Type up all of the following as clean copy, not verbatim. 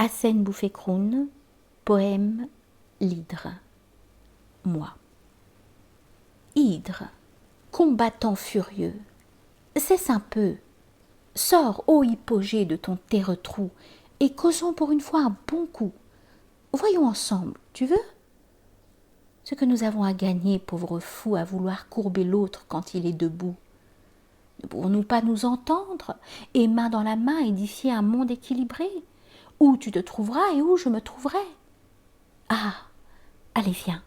Hassen Bouffécroune, poème L'hydre. Moi. Hydre, combattant furieux, cesse un peu, sors, ô hypogée, de ton terreux trou, et causons pour une fois un bon coup. Voyons ensemble, tu veux? Ce que nous avons à gagner, pauvres fous, à vouloir courber l'autre quand il est debout. Ne pouvons-nous pas nous entendre, et main dans la main édifier un monde équilibré, où tu te trouveras et où je me trouverai? Ah, allez, viens,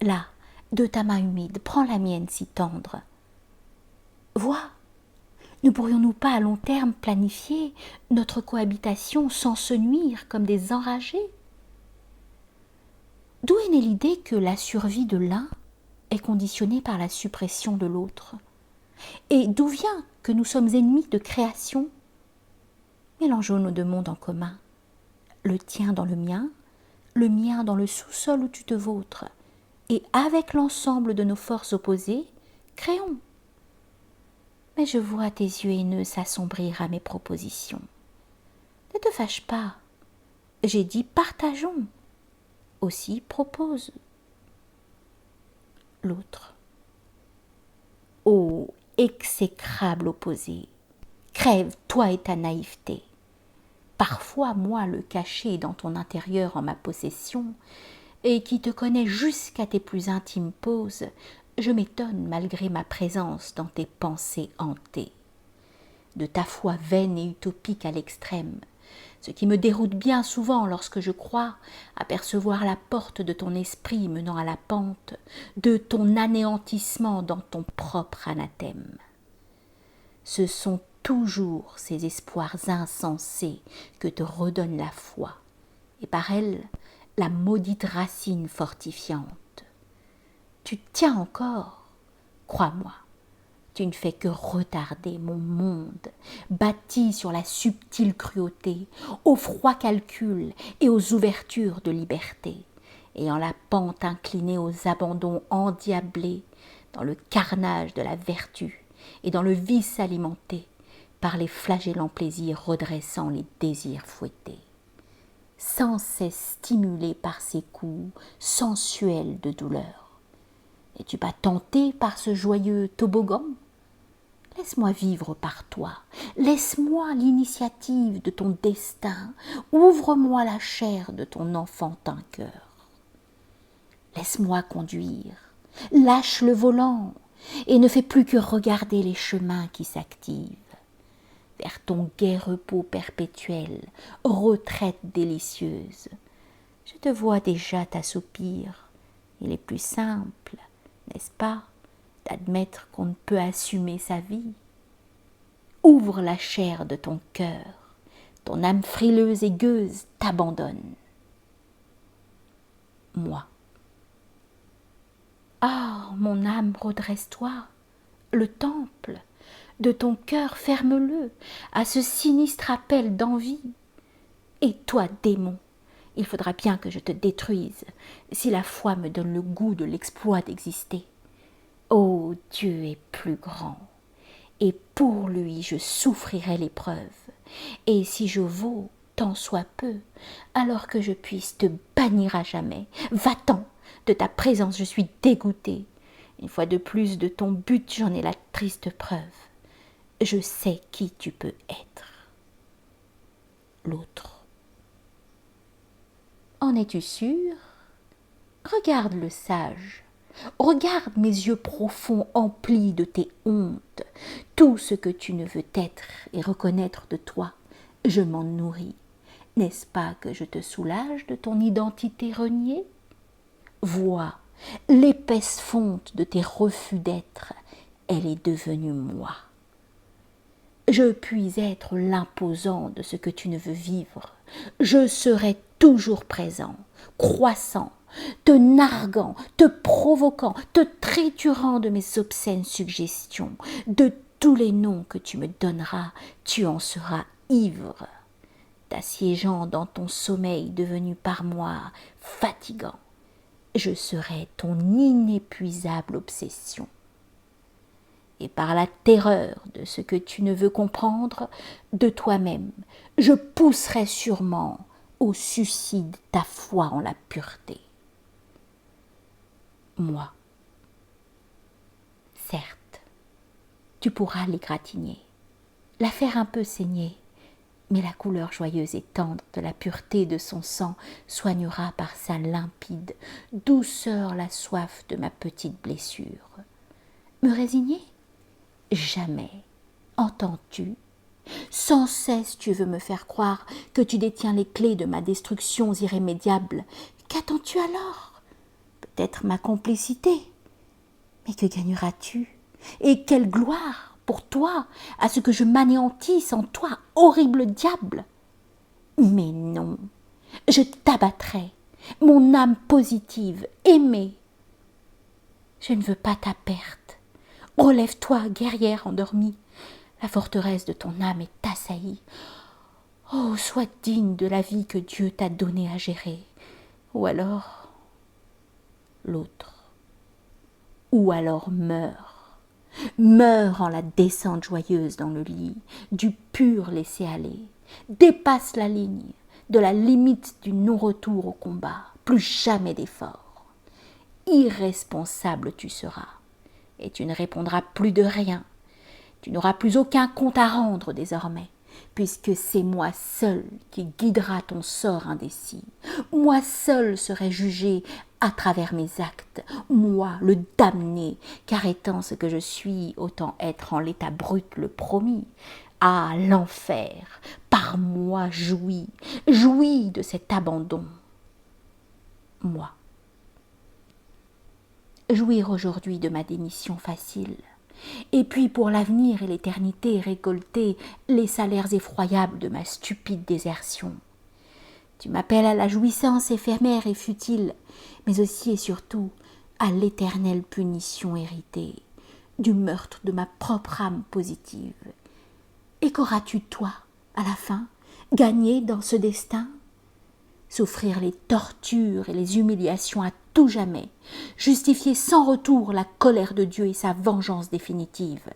là, de ta main humide, prends la mienne si tendre. Vois, ne pourrions-nous pas à long terme planifier notre cohabitation sans se nuire comme des enragés? D'où est née l'idée que la survie de l'un est conditionnée par la suppression de l'autre? Et d'où vient que nous sommes ennemis de création? Mélangeons nos deux mondes en commun, le tien dans le mien dans le sous-sol où tu te vautres, et avec l'ensemble de nos forces opposées, créons. Mais je vois tes yeux haineux s'assombrir à mes propositions. Ne te fâche pas, j'ai dit partageons, aussi propose. L'autre. Ô exécrable opposé, crève toi et ta naïveté. Parfois, moi, le caché dans ton intérieur en ma possession, et qui te connais jusqu'à tes plus intimes poses, je m'étonne malgré ma présence dans tes pensées hantées. De ta foi vaine et utopique à l'extrême, ce qui me déroute bien souvent lorsque je crois apercevoir la porte de ton esprit menant à la pente, de ton anéantissement dans ton propre anathème. Ce sont toujours ces espoirs insensés que te redonne la foi, et par elle la maudite racine fortifiante. Tu tiens encore, crois-moi, tu ne fais que retarder mon monde, bâti sur la subtile cruauté, au froid calcul et aux ouvertures de liberté, et en la pente inclinée aux abandons endiablés, dans le carnage de la vertu et dans le vice alimenté par les flagellants plaisirs redressant les désirs fouettés, sans cesse stimulé par ces coups sensuels de douleur. Es-tu pas tenté par ce joyeux toboggan? Laisse-moi vivre par toi, laisse-moi l'initiative de ton destin, ouvre-moi la chair de ton enfantin cœur. Laisse-moi conduire, lâche le volant, et ne fais plus que regarder les chemins qui s'activent. Vers ton gai repos perpétuel, retraite délicieuse. Je te vois déjà t'assoupir. Il est plus simple, n'est-ce pas, d'admettre qu'on ne peut assumer sa vie. Ouvre la chair de ton cœur, ton âme frileuse et gueuse t'abandonne. Moi. Ah, mon âme, redresse-toi, le temple de ton cœur ferme-le à ce sinistre appel d'envie. Et toi, démon, il faudra bien que je te détruise si la foi me donne le goût de l'exploit d'exister. Oh, Dieu est plus grand, et pour lui je souffrirai l'épreuve, et si je vaux tant soit peu, alors que je puisse te bannir à jamais, va-t'en, de ta présence je suis dégoûtée. Une fois de plus de ton but j'en ai la triste preuve. Je sais qui tu peux être. L'autre. En es-tu sûr? Regarde le sage. Regarde mes yeux profonds emplis de tes hontes. Tout ce que tu ne veux être et reconnaître de toi, je m'en nourris. N'est-ce pas que je te soulage de ton identité reniée? Vois, l'épaisse fonte de tes refus d'être, elle est devenue moi. Je puis être l'imposant de ce que tu ne veux vivre. Je serai toujours présent, croissant, te narguant, te provoquant, te triturant de mes obscènes suggestions. De tous les noms que tu me donneras, tu en seras ivre, t'assiégeant dans ton sommeil devenu par moi fatigant. Je serai ton inépuisable obsession. Et par la terreur de ce que tu ne veux comprendre de toi-même, je pousserai sûrement au suicide ta foi en la pureté. Moi, certes, tu pourras l'égratigner, la faire un peu saigner, mais la couleur joyeuse et tendre de la pureté de son sang soignera par sa limpide douceur la soif de ma petite blessure. Me résigner? Jamais. Entends-tu? Sans cesse tu veux me faire croire que tu détiens les clés de ma destruction irrémédiable. Qu'attends-tu alors? Peut-être ma complicité. Mais que gagneras-tu? Et quelle gloire pour toi à ce que je m'anéantisse en toi, horrible diable? Mais non, je t'abattrai, mon âme positive, aimée. Je ne veux pas ta perte. Relève-toi, guerrière endormie. La forteresse de ton âme est assaillie. Oh, sois digne de la vie que Dieu t'a donnée à gérer. Ou alors, l'autre. Ou alors meurs. Meurs en la descente joyeuse dans le lit, du pur laisser-aller. Dépasse la ligne, de la limite du non-retour au combat. Plus jamais d'effort. Irresponsable tu seras, et tu ne répondras plus de rien. Tu n'auras plus aucun compte à rendre désormais, puisque c'est moi seul qui guidera ton sort indécis. Moi seul serai jugé à travers mes actes, moi le damné, car étant ce que je suis, autant être en l'état brut le promis. Ah, l'enfer, par moi jouis, jouis de cet abandon. Moi. Jouir aujourd'hui de ma démission facile, et puis pour l'avenir et l'éternité récolter les salaires effroyables de ma stupide désertion. Tu m'appelles à la jouissance éphémère et futile, mais aussi et surtout à l'éternelle punition héritée du meurtre de ma propre âme positive. Et qu'auras-tu, toi, à la fin, gagné dans ce destin? Souffrir les tortures et les humiliations à tout jamais, justifier sans retour la colère de Dieu et sa vengeance définitive.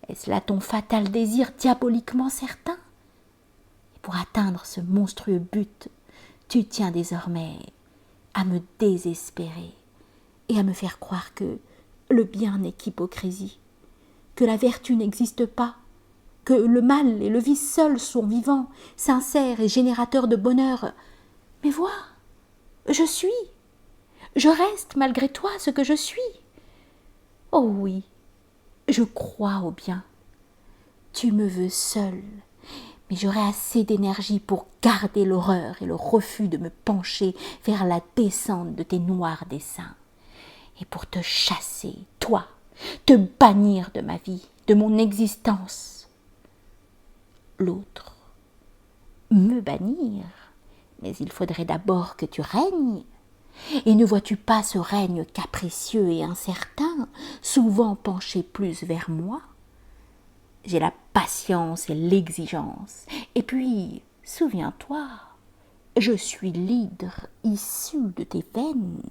Est-ce là ton fatal désir diaboliquement certain? Et pour atteindre ce monstrueux but, tu tiens désormais à me désespérer et à me faire croire que le bien n'est qu'hypocrisie, que la vertu n'existe pas, que le mal et le vice seuls sont vivants, sincères et générateurs de bonheur. Mais vois, je reste malgré toi ce que je suis. Oh oui, je crois au bien. Tu me veux seul, mais j'aurai assez d'énergie pour garder l'horreur et le refus de me pencher vers la descente de tes noirs desseins. Et pour te chasser, toi, te bannir de ma vie, de mon existence. L'autre, me bannir, mais il faudrait d'abord que tu règnes. Et ne vois-tu pas ce règne capricieux et incertain, souvent penché plus vers moi? J'ai la patience et l'exigence. Et puis, souviens-toi, je suis l'hydre issu de tes veines.